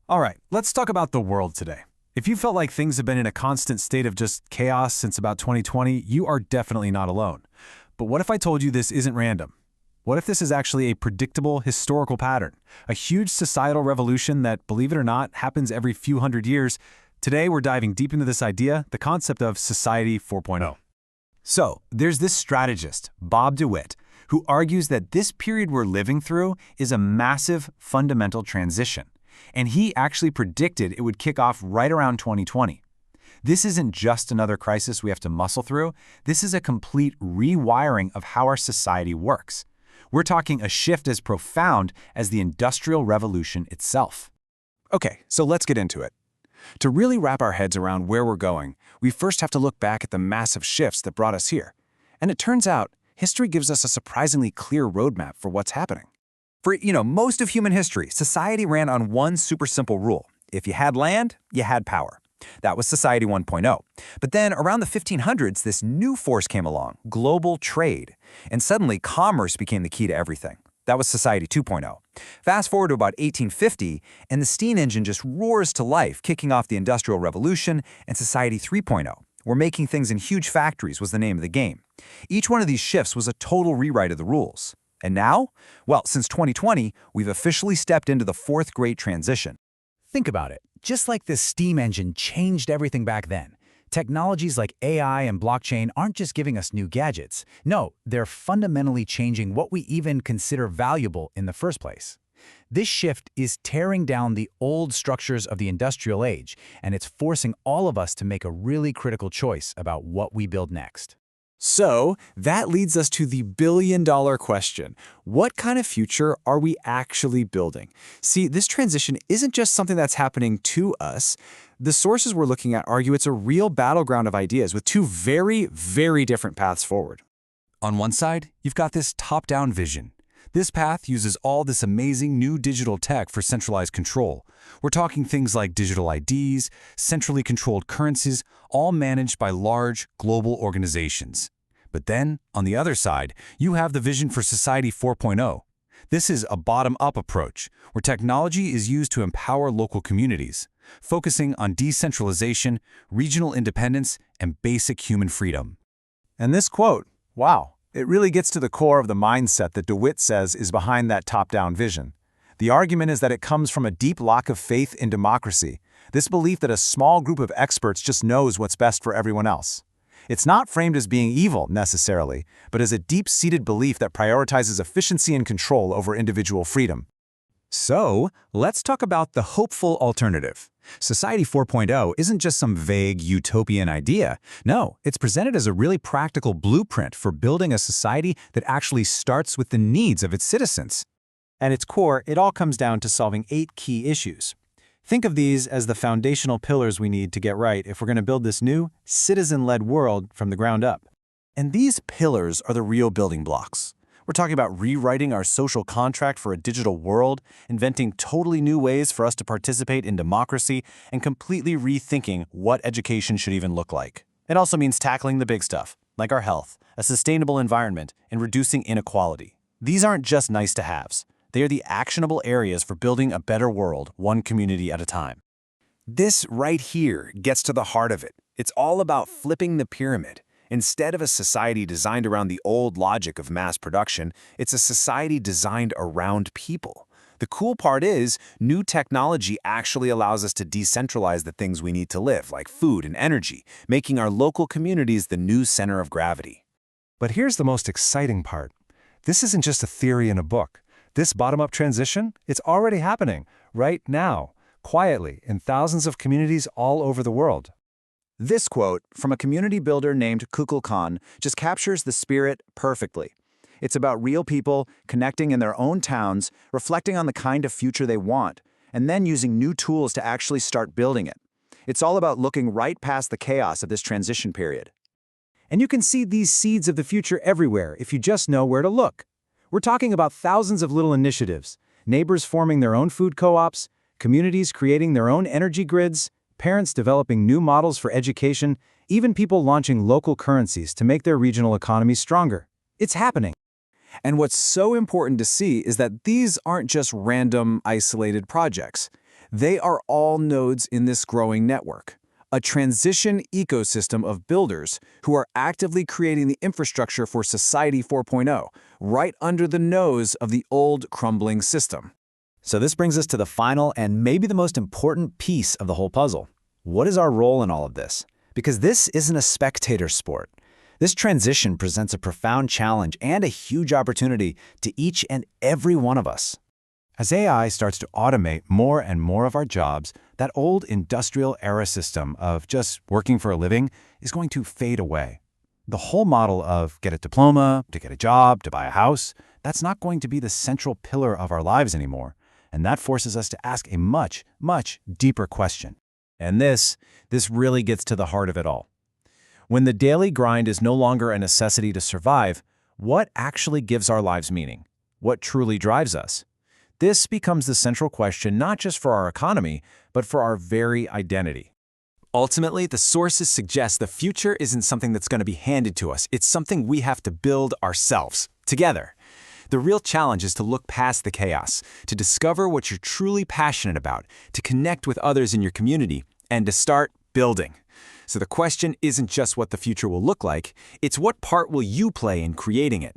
All right, let's talk about the world today. If you felt like things have been in a constant state of just chaos since about 2020, you are definitely not alone. But what if I told you this isn't random? What if this is actually a predictable historical pattern? A huge societal revolution that, believe it or not, happens every few hundred years. Today, we're diving deep into this idea, the concept of Society 4.0. So, there's this strategist, Bob de Wit, who argues that this period we're living through is a massive, fundamental transition. And he actually predicted it would kick off right around 2020. This isn't just another crisis we have to muscle through. This is a complete rewiring of how our society works. We're talking a shift as profound as the Industrial Revolution itself. Okay, so let's get into it. To really wrap our heads around where we're going, we first have to look back at the massive shifts that brought us here. And it turns out, history gives us a surprisingly clear roadmap for what's happening. For, most of human history, society ran on one super simple rule. If you had land, you had power. That was Society 1.0. But then around the 1500s, this new force came along, global trade. And suddenly, commerce became the key to everything. That was Society 2.0. Fast forward to about 1850, and the steam engine just roars to life, kicking off the Industrial Revolution and Society 3.0, where making things in huge factories was the name of the game. Each one of these shifts was a total rewrite of the rules. And now? Well, since 2020, we've officially stepped into the fourth great transition. Think about it. Just like the steam engine changed everything back then, technologies like AI and blockchain aren't just giving us new gadgets. No, they're fundamentally changing what we even consider valuable in the first place. This shift is tearing down the old structures of the industrial age, and it's forcing all of us to make a really critical choice about what we build next. So, that leads us to the billion-dollar question. What kind of future are we actually building? See, this transition isn't just something that's happening to us. The sources we're looking at argue it's a real battleground of ideas with two very, very different paths forward. On one side, you've got this top-down vision. This path uses all this amazing new digital tech for centralized control. We're talking things like digital IDs, centrally controlled currencies, all managed by large, global organizations. But then, on the other side, you have the vision for Society 4.0. This is a bottom-up approach, where technology is used to empower local communities, focusing on decentralization, regional independence, and basic human freedom. And this quote, wow, it really gets to the core of the mindset that de Wit says is behind that top-down vision. The argument is that it comes from a deep lack of faith in democracy, this belief that a small group of experts just knows what's best for everyone else. It's not framed as being evil, necessarily, but as a deep-seated belief that prioritizes efficiency and control over individual freedom. So, let's talk about the hopeful alternative. Society 4.0 isn't just some vague utopian idea. No, it's presented as a really practical blueprint for building a society that actually starts with the needs of its citizens. At its core, it all comes down to solving 8 key issues. Think of these as the foundational pillars we need to get right if we're going to build this new, citizen-led world from the ground up. And these pillars are the real building blocks. We're talking about rewriting our social contract for a digital world, inventing totally new ways for us to participate in democracy, and completely rethinking what education should even look like. It also means tackling the big stuff, like our health, a sustainable environment, and reducing inequality. These aren't just nice-to-haves. They are the actionable areas for building a better world, one community at a time. This right here gets to the heart of it. It's all about flipping the pyramid. Instead of a society designed around the old logic of mass production, it's a society designed around people. The cool part is, new technology actually allows us to decentralize the things we need to live, like food and energy, making our local communities the new center of gravity. But here's the most exciting part. This isn't just a theory in a book. This bottom-up transition, it's already happening, right now, quietly, in thousands of communities all over the world. This quote, from a community builder named Kukulkan, just captures the spirit perfectly. It's about real people connecting in their own towns, reflecting on the kind of future they want, and then using new tools to actually start building it. It's all about looking right past the chaos of this transition period. And you can see these seeds of the future everywhere if you just know where to look. We're talking about thousands of little initiatives, neighbors forming their own food co-ops, communities creating their own energy grids, parents developing new models for education, even people launching local currencies to make their regional economies stronger. It's happening. And what's so important to see is that these aren't just random, isolated projects. They are all nodes in this growing network, a transition ecosystem of builders who are actively creating the infrastructure for Society 4.0, right under the nose of the old crumbling system. So this brings us to the final and maybe the most important piece of the whole puzzle. What is our role in all of this? Because this isn't a spectator sport. This transition presents a profound challenge and a huge opportunity to each and every one of us. As AI starts to automate more and more of our jobs, that old industrial-era system of just working for a living is going to fade away. The whole model of get a diploma, to get a job, to buy a house, that's not going to be the central pillar of our lives anymore. And that forces us to ask a much, much deeper question. And this really gets to the heart of it all. When the daily grind is no longer a necessity to survive, what actually gives our lives meaning? What truly drives us? This becomes the central question not just for our economy, but for our very identity. Ultimately, the sources suggest the future isn't something that's going to be handed to us. It's something we have to build ourselves, together. The real challenge is to look past the chaos, to discover what you're truly passionate about, to connect with others in your community, and to start building. So the question isn't just what the future will look like, it's what part will you play in creating it?